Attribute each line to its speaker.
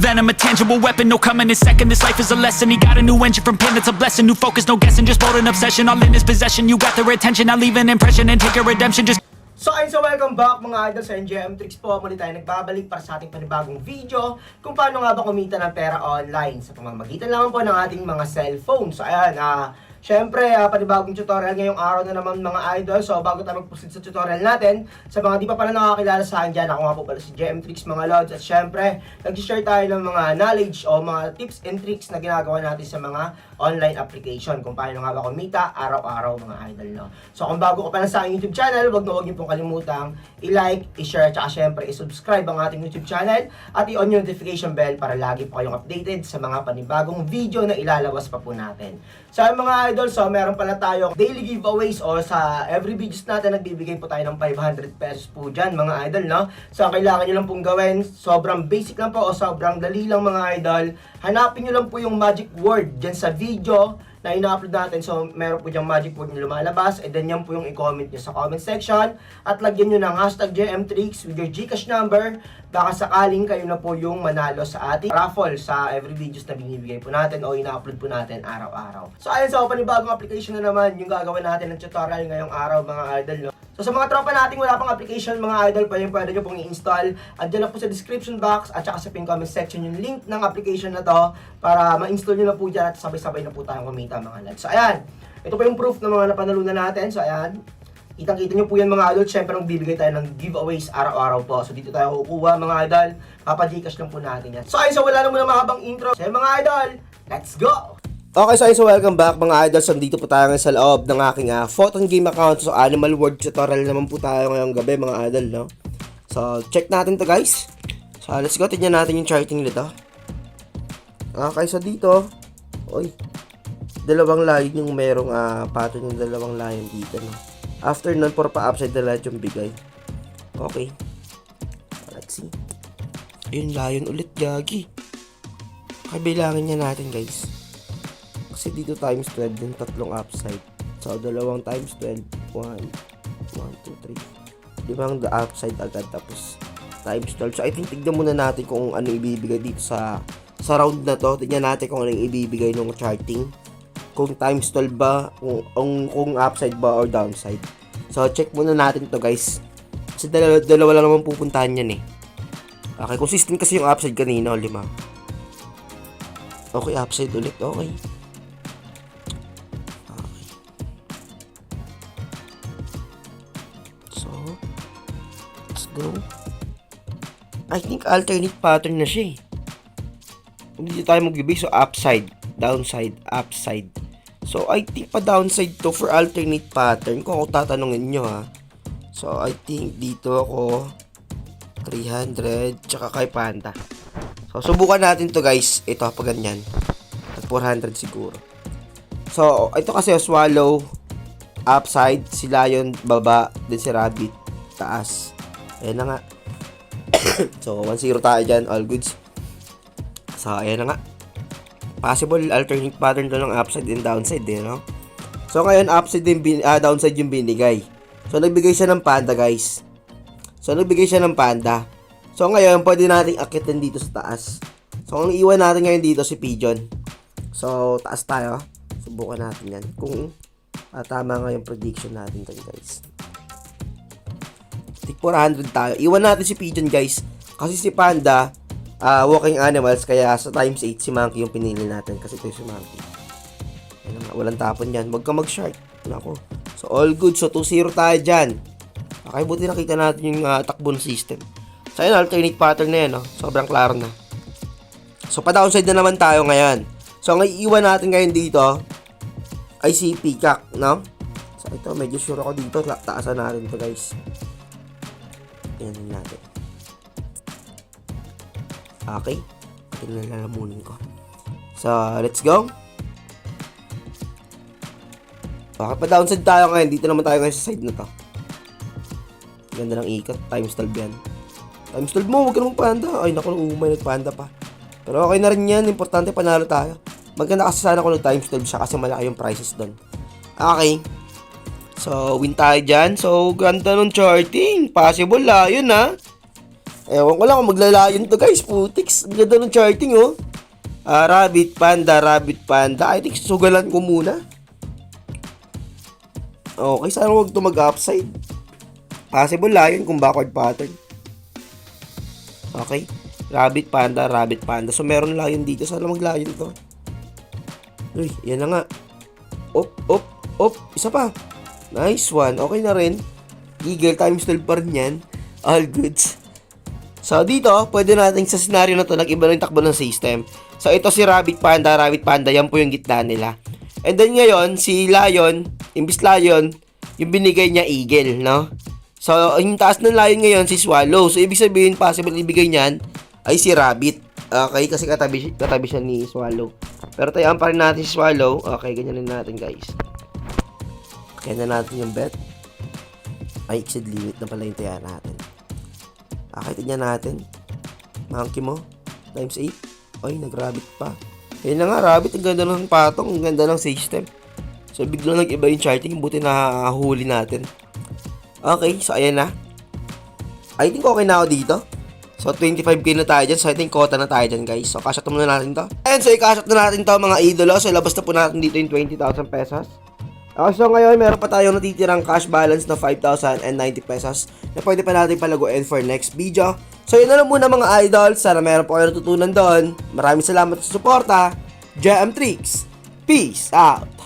Speaker 1: venom, a tangible weapon, no coming in second. This life is a lesson. He got a new engine from pain, that's a blessing. New focus, no guessing, just bold and obsession. All in his possession, you got their attention. I'll leave an impression and take a redemption. Just
Speaker 2: So ayun, so welcome back mga idol sa NJM Tricks po. Muli tayo nagbabalik para sa ating panibagong video kung paano nga ba kumita ng pera online sa pamamagitan naman po ng ating mga cellphone. So ayan, syempre, panibagong tutorial ngayong araw na naman mga idol. So bago tayo mag-proceed sa tutorial natin, sa mga di pa pala nakakilala sa akin dyan, ako nga po pala si JM Tricks mga lods. At syempre, nag-share tayo ng mga knowledge o mga tips and tricks na ginagawa natin sa mga online application kung paano nga ba kumita araw-araw mga idol, no? So kung bago ka pa lang sa aking YouTube channel, wag niyo pong kalimutang i-like, i-share, at syempre i-subscribe ang ating YouTube channel at i-on yung notification bell para lagi po kayong updated sa mga panibagong video na ilalabas pa po natin. So mga idol, so meron pala tayong daily giveaways o sa every videos natin nagbibigay po tayo ng 500 pesos po dyan mga idol, no? So kailangan nyo lang pong gawin, sobrang basic lang po o sobrang dali lang mga idol. Hanapin nyo lang po yung magic word dyan sa video na ina-upload natin. So, meron po diyang magic word na lumalabas. And then, yan po yung i-comment nyo sa comment section. At lagyan nyo ng hashtag JMTricks with your Gcash number. Baka sakaling kayo na po yung manalo sa ating raffle sa every videos na binibigay po natin o ina-upload po natin araw-araw. So, ayun, so panibagong application na naman yung gagawin natin ng tutorial ngayong araw mga idol, no? So sa mga tropa nating wala pang application mga idol, pwede nyo pong i-install. Andiyan lang po sa description box at saka sa pin comment section yung link ng application na to para ma-install nyo na po dyan at sabay-sabay na po tayong kumita mga lads. So ayan, ito po yung proof ng mga napanalunan natin. So ayan, kitang-kita nyo po yan mga idol. Siyempre nagbibigay tayo ng giveaways araw-araw po. So dito tayo kukuha mga idol. Papa-Gcash lang po natin yan. So ayun, so wala na muna mahabang intro. So mga idol, let's go!
Speaker 3: Okay, so welcome back mga idols. Nandito po tayo ngayon sa loob ng aking Photon Game account. So Animal World tutorial naman po tayo ngayong gabi mga idol, no? So check natin to guys. So let's go, tignan natin yung charting nito. Okay, so dito, oy, dalawang line yung merong pattern yung dalawang line dito, no? After nun, for pa-upside na lahat yung bigay. Okay, let's see. Ayun, lion ulit, gagi. Kabilangin niya natin guys. Kasi dito times 12 yung tatlong upside. So, dalawang times 12. 1, 2, 3. Limang the upside agad. Tapos, times 12. So, I think tignan muna natin kung ano ibibigay dito sa round na to. Tignan natin kung ano ibibigay ng charting. Kung times 12 ba, kung upside ba or downside. So, check muna natin to guys. Kasi dalawa lang naman pupuntahan yan eh. Okay, consistent kasi yung upside kanina. 5. Okay, upside ulit. Okay. Go. I think alternate pattern na siya eh. Dito tayo magbibigay. So upside, downside, upside. So I think pa downside to for alternate pattern kung ako tatanungin nyo ha. So I think dito ako 300 tsaka kay Panda. So subukan natin to guys. Ito pa ganyan. 400 siguro. So ito kasi swallow upside, si lion baba, then si rabbit taas. Ayan na nga. So, 1-0 tayo dyan. All goods. So, ayan na nga. Possible alternate pattern to ng upside and downside din, no? So, ngayon, upside din, downside yung binigay. So, nagbigay siya ng panda, guys. So, ngayon, pwede nating akitin dito sa taas. So, ang iwan natin ngayon dito si pigeon. So, taas tayo. Subukan natin yan. Kung tama nga yung prediction natin dyan, guys. 400 tayo. Iwan natin si pigeon guys. Kasi si panda, walking animals. Kaya sa times 8 si monkey yung pinili natin. Kasi ito yung si monkey. Ayun nga, walang tapon yan. Huwag ka mag-shark. Nako. So all good. So 2-0 tayo dyan. Okay, buti nakita natin yung takbo ng system. So ayun, alternate pattern na yan. No? Sobrang klaro na. So pa-downside na naman tayo ngayon. So ang iiwan natin ngayon dito ay si peacock. No? So ito, medyo sure ako dito. Taasan natin ito guys. Yan natin. Okay. Tinalalamunin ko. So, let's go. Okay, pa downside tayo ngayon. Dito naman tayo ngayon sa side na to. Ganda ng ikot. Times 12 yan. Times 12 mo. Huwag ka namang panda. Ay, naku, umay nagpanda pa. Pero okay na rin yan. Importante, panalo tayo. Maganda kasi sana kung times 12 siya kasi malaki yung prices doon. Okay. So, win tayo dyan. So, ganda nung charting. Possible yun ha. Ewan ko lang kung maglalayon to guys, putiks. Ang ganda ng charting oh. Rabbit, panda, rabbit, panda. I think sugalan ko muna. Okay, sana huwag ito mag-upside. Possible lion kung backward pattern. Okay. Rabbit, panda, rabbit, panda. So, meron lion dito. Sana mag-lion to. Uy, yan na nga. Op, op, op. Isa pa. Nice one. Okay na rin. Eagle times 12 pa rin yan. All goods. So, dito, pwede natin sa scenario na to, nag-iba ng takbo ng system. So, ito si rabbit, panda, yan po yung gitna nila. And then ngayon, si lion, imbis lion, yung binigay niya eagle, no? So, yung taas ng lion ngayon, si swallow. So, ibig sabihin, possible ibigay niyan ay si rabbit. Okay, kasi katabi siya ni swallow. Pero tayaan pa rin natin si swallow. Okay, ganyan natin guys. Kaya na natin yung bet. Ay, exceed limit na pala yung tayaan natin. Okay, tignan natin. Monkey mo. Times 8. Ay, nag-rabbit pa. Ayun na nga, rabbit. Ang ganda ng patong. Ang ganda ng system. So, biglang nag-iba yung charting. Buti na huli natin. Okay, so ayan na. I think okay na ako dito. So, 25k na tayo dyan. So, I think kota na tayo dyan, guys. So, cash out muna natin to. And so, i-cash out na natin to, mga idolo. So, labas na po natin dito yung 20,000 pesos. Okay, so ngayon, meron pa tayong natitirang cash balance na 5,090 pesos na pwede pa natin palaguin for next video. So, yun na lang muna, mga idol. Sana meron po kayo natutunan doon. Maraming salamat sa suporta. JM Tricks. Peace out.